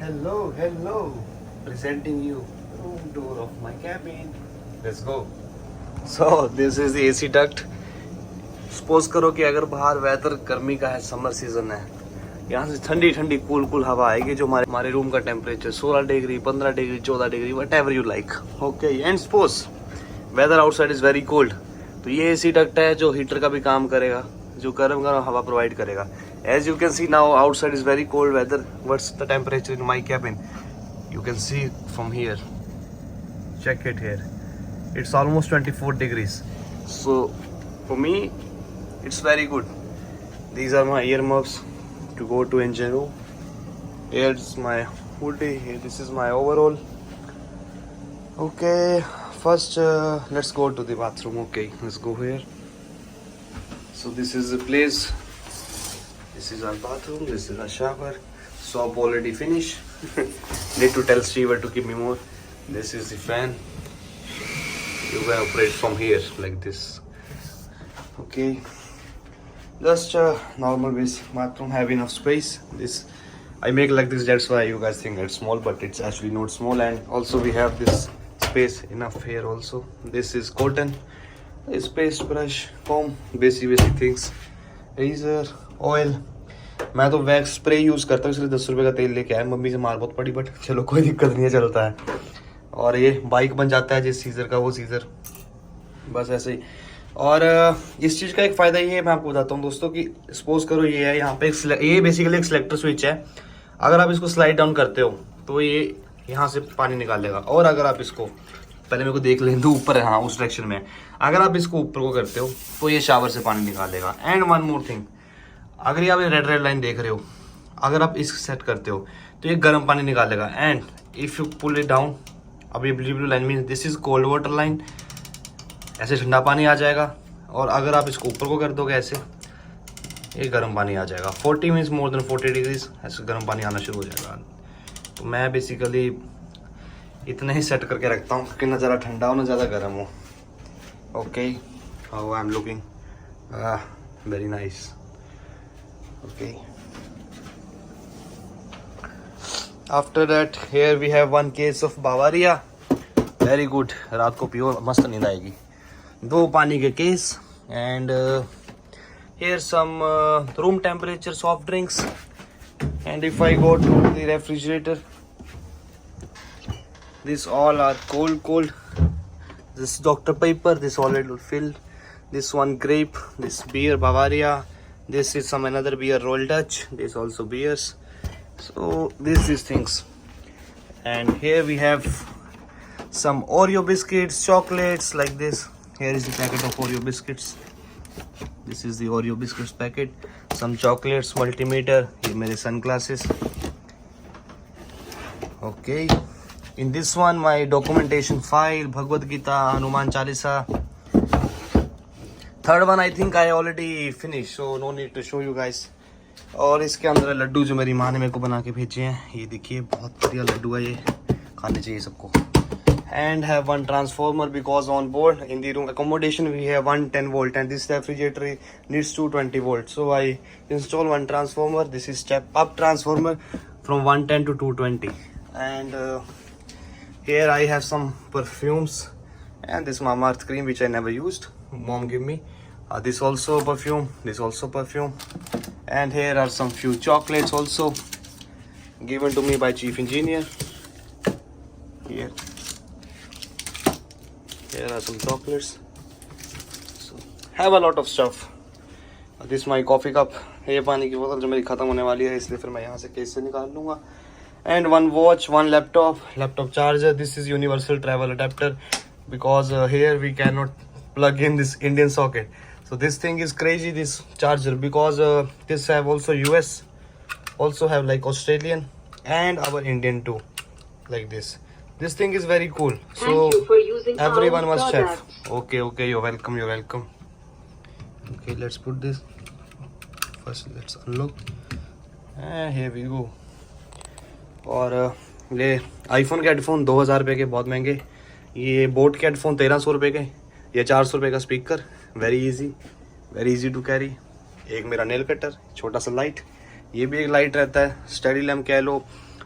Hello, hello. Presenting you room tour of my cabin. Let's go. So this is the AC duct. Suppose करो कि अगर बाहर weather गर्मी का है, समर सीजन है, यहाँ से ठंडी ठंडी कूल हवा आएगी जो हमारे रूम का temperature 16 degree, 15 degree, 14 degree, whatever you like. Okay, and suppose weather outside is very cold, तो ये एसी डक्ट है जो हीटर का भी काम करेगा, जो गर्म गर्म हवा प्रोवाइड करेगा. As you can see now outside is very cold weather. What's the temperature in my cabin? You can see from here. Check it here. It's almost 24 degrees. So for me, it's very good. These are my earmuffs to go to engine room. Here's my hoodie. Here, this is my overall. Okay, first let's go to the bathroom. Okay, let's go here. So this is the place. This is our bathroom. This is our shower. Soap already finished. Need to tell Steve to give me more. This is the fan. You can operate from here like this. Okay, just normal basic bathroom, have enough space. This I make like this, that's why you guys think it's small, but it's actually not small. And also we have this space enough here also. This is cotton, this paste brush, comb, basic things, razor, oil. मैं तो wax spray use करता हूँ, इसलिए 10 रुपए का तेल लेके आया. मम्मी से मार बहुत पड़ी, बट चलो कोई दिक्कत नहीं है, चलता है. और ये बाइक बन जाता है जिस सीजर का वो सीजर, बस ऐसे ही. और इस चीज़ का एक फ़ायदा ये है, मैं आपको बताता हूँ दोस्तों, कि सपोज करो ये है यहाँ पे ये बेसिकली एक सिलेक्टर स्विच है. अगर आप इसको स्लाइड डाउन करते हो तो ये यहाँ से पानी निकालेगा. और अगर आप इसको पहले मेरे को देख लें तो ऊपर है, हाँ उस डायरेक्शन में. अगर आप इसको ऊपर को करते हो तो ये शावर से पानी निकालेगा. एंड वन मोर थिंग, अगर ये आप रेड लाइन देख रहे हो, अगर आप इसको सेट करते हो तो ये गर्म पानी निकालेगा. And if you pull it down, अब ये blue line mean this is cold water line, ऐसे ठंडा पानी आ जाएगा. और अगर आप इसको ऊपर को कर दोगे ऐसे, ये गर्म पानी आ जाएगा. 40 मीन्स मोर देन 40 डिग्रीज, ऐसे गर्म पानी आना शुरू हो जाएगा. तो मैं बेसिकली इतना ही सेट करके रखता हूँ कि ना ज़्यादा ठंडा हो ना ज़्यादा गर्म हो. Okay, how I am looking, very nice. Okay, after that here we have one case of Bavaria. Very good, रात को पियो, मस्त नींद आएगी. 2 पानी के case. And here some room temperature soft drinks. And if I go to the refrigerator, this all are cold. This Dr. Pepper, this already filled. This one grape, this beer Bavaria. This is some another beer Royal Dutch. This also beers. So this is things. And here we have some Oreo biscuits, chocolates like this. Here is the packet of Oreo biscuits. This is the Oreo biscuits packet. Some chocolates, multimeter. Here मेरे sunglasses. Okay. In this one my documentation file, Bhagavad Gita, Hanuman Chalisa. Third one I think I already finished, so no need to show you guys. और इसके अंदर लड्डू जो मेरी माँ ने मेरे को बना के भेजे हैं, ये देखिए बहुत बढ़िया लड्डू है, ये खाने चाहिए सबको. And have one transformer because on board in the room accommodation we have 110 volt and this refrigerator needs 220 volt. So I install one transformer. This is step up transformer from 110 to 220. And here I have some perfumes and this Mamaearth cream which I never used. Mom gave me. This also perfume. This also perfume. And here are some few chocolates also given to me by chief engineer. Here are some chocolates. So have a lot of stuff. This is my coffee cup. ये पानी की बोतल जो मेरी ख़त्म होने वाली है, इसलिए फिर मैं यहाँ से केस से निकाल लूँगा. And one watch, one laptop charger. This is universal travel adapter because here we cannot plug in this Indian socket. So this thing is crazy, this charger, because this have also US, also have like Australian and our Indian too, like this. This thing is very cool. So everyone must have. Okay, you're welcome. Okay, let's put this. First let's unlock. And here we go. और ये iPhone के headphone 2000 रुपये के, बहुत महंगे. ये boat के headphone 1300 रुपये के. ये 400 रुपये का speaker, very easy to carry. एक मेरा नेल कटर, छोटा सा लाइट, ये भी एक लाइट रहता है, स्टडी लैम्प कह लो.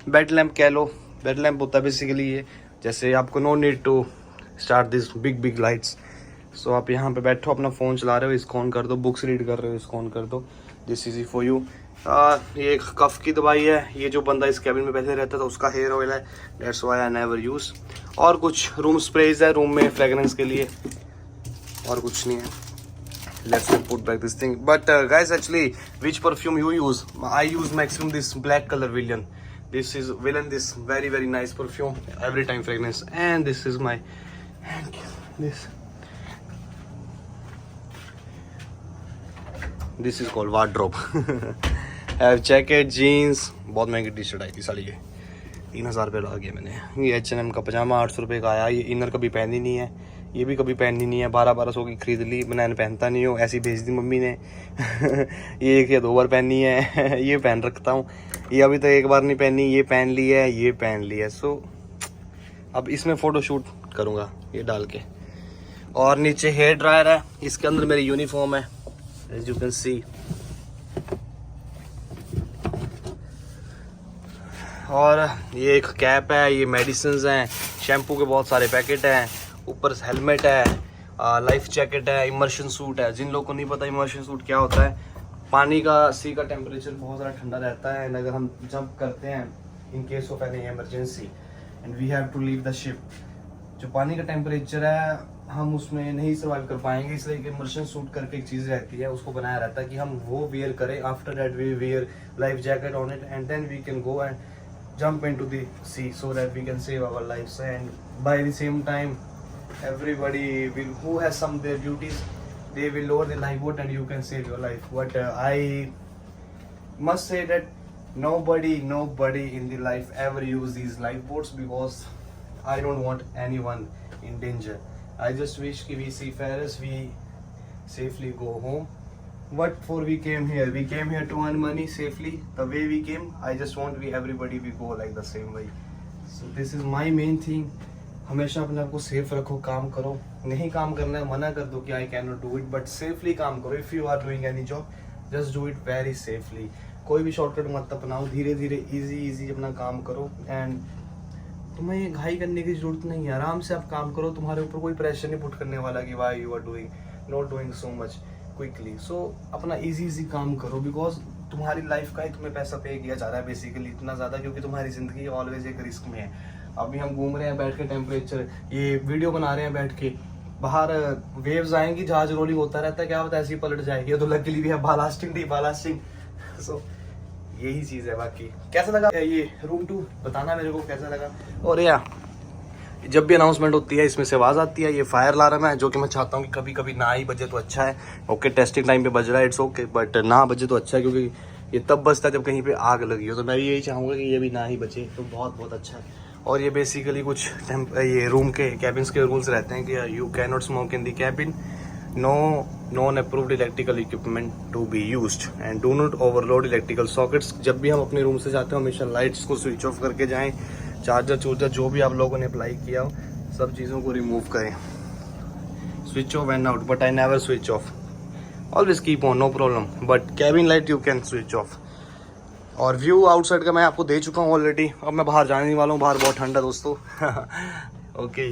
बेड लैम्प कह लो, बेड लैम्प होता है बेसिकली ये, जैसे आपको no need to start this big big lights. So आप यहाँ पे बैठो, अपना फ़ोन चला रहे हो, इसको ऑन कर दो, बुक्स रीड कर रहे हो, इसको ऑन कर दो, दिस इज़ फॉर यू। ये एक कफ की दवाई है, ये जो बंदा इस कैबिन में पहले रहता था उसका हेयर ऑयल है, that's why I never use. और कुछ रूम स्प्रेज है रूम में फ्रेगरेंस के लिए, और कुछ नहीं है। Let's put back this thing. But guys, actually, which perfume you use? I use maximum this black color Villain. This is Villain. This very nice perfume. Every time fragrance. And this is my this. This is called wardrobe. I have jacket, jeans. बहुत महंगी T shirt आई थी साड़ी, ये 3000 रुपये लगा गया मैंने। ये H&M का पजामा 800 रुपये का आया। ये इनर कभी पहनी नहीं है, ये भी कभी पहननी नहीं है, 1200 की खरीद ली, मैंने पहनता नहीं हूँ, ऐसी भेज दी मम्मी ने। ये 1 या 2 बार पहनी है। ये पहन रखता हूँ, ये अभी तक 1 बार नहीं पहनी, ये पहन ली है, ये पहन ली है। सो अब इसमें फ़ोटो शूट करूँगा ये डाल के। और नीचे हेयर ड्रायर है, इसके अंदर मेरी यूनिफॉर्म है, एज यू कैन सी। और ये एक कैप है, ये मेडिसिन हैं, शैम्पू के बहुत सारे पैकेट हैं, ऊपर हेलमेट है, लाइफ जैकेट है, इमर्शन सूट है। जिन लोगों को नहीं पता इमर्शन सूट क्या होता है, पानी का सी का टेम्परेचर बहुत ज़्यादा ठंडा रहता है, एंड अगर हम जंप करते हैं in case of any emergency and we have to leave the ship, जो पानी का टेम्परेचर है हम उसमें नहीं सर्वाइव कर पाएंगे, इसलिए इमर्शन सूट करके एक चीज़ रहती है, उसको बनाया रहता है कि हम वो वेयर करें। After that we wear life jacket on it and then we can go and jump into the sea so that we can save our lives. And by the same time, everybody will, who has some their duties, they will lower the lifeboat and you can save your life. But I must say that nobody in the life ever use these lifeboats, because I don't want anyone in danger. I just wish कि we seafarers we safely go home. What for we came here? We came here to earn money safely. The way we came, I just want we everybody we go like the same way. So this is my main thing. हमेशा अपने आप को safe रखो, काम करो, नहीं काम करना है मना कर दो कि I cannot do it, but safely काम करो। If you are doing any job, just do it very safely. कोई भी शॉर्टकट मत अपनाओ, धीरे धीरे इजी अपना काम करो। एंड तुम्हें घाई करने की जरूरत नहीं है, आराम से आप काम करो, तुम्हारे ऊपर कोई प्रेशर नहीं पुट करने वाला कि why you are doing not doing so much quickly. So अपना इजी काम करो, बिकॉज तुम्हारी लाइफ का ही तुम्हें पैसा पे किया जा रहा है बेसिकली, इतना ज़्यादा, क्योंकि तुम्हारी ज़िंदगी ऑलवेज एक रिस्क में है। अभी हम घूम रहे हैं बैठ के, टेम्परेचर, ये वीडियो बना रहे हैं बैठ के, बाहर वेव्स आएंगी, जहाज रोलिंग होता रहता है, क्या पता ऐसी पलट जाएगी। तो लकीली भी है बालास्टिंग। सो यही चीज़ है। बाकी कैसा लगा ये रूम 2 बताना मेरे को कैसा लगा। और या जब भी अनाउंसमेंट होती है इसमें से आवाज़ आती है, ये फायर अलार्म है, जो कि मैं चाहता हूँ कि कभी कभी ना ही बजे तो अच्छा है। ओके, टेस्टिंग टाइम पे बज रहा है, इट्स ओके, बट ना बजे तो अच्छा है, क्योंकि ये तब बजता है जब कहीं पे आग लगी हो। तो मैं यही चाहूँगा कि ये भी ना ही बचे, तो बहुत अच्छा है। और ये बेसिकली कुछ ये रूम के कैबिन्स के रूल्स रहते हैं कि you can not smoke in the cabin, no non approved electrical equipment to be used, and do not overload electrical sockets. जब भी हम अपने रूम से जाते हैं हमेशा लाइट्स को स्विच ऑफ करके जाएं, चार्जर जो भी आप लोगों ने अप्लाई किया हो सब चीज़ों को रिमूव करें। Switch off and out, but I never switch off, always keep on, no problem, but cabin light you can switch off. और व्यू आउटसाइड का मैं आपको दे चुका हूँ ऑलरेडी, अब मैं बाहर जाने वाला हूँ, बाहर बहुत ठंडा दोस्तों। ओके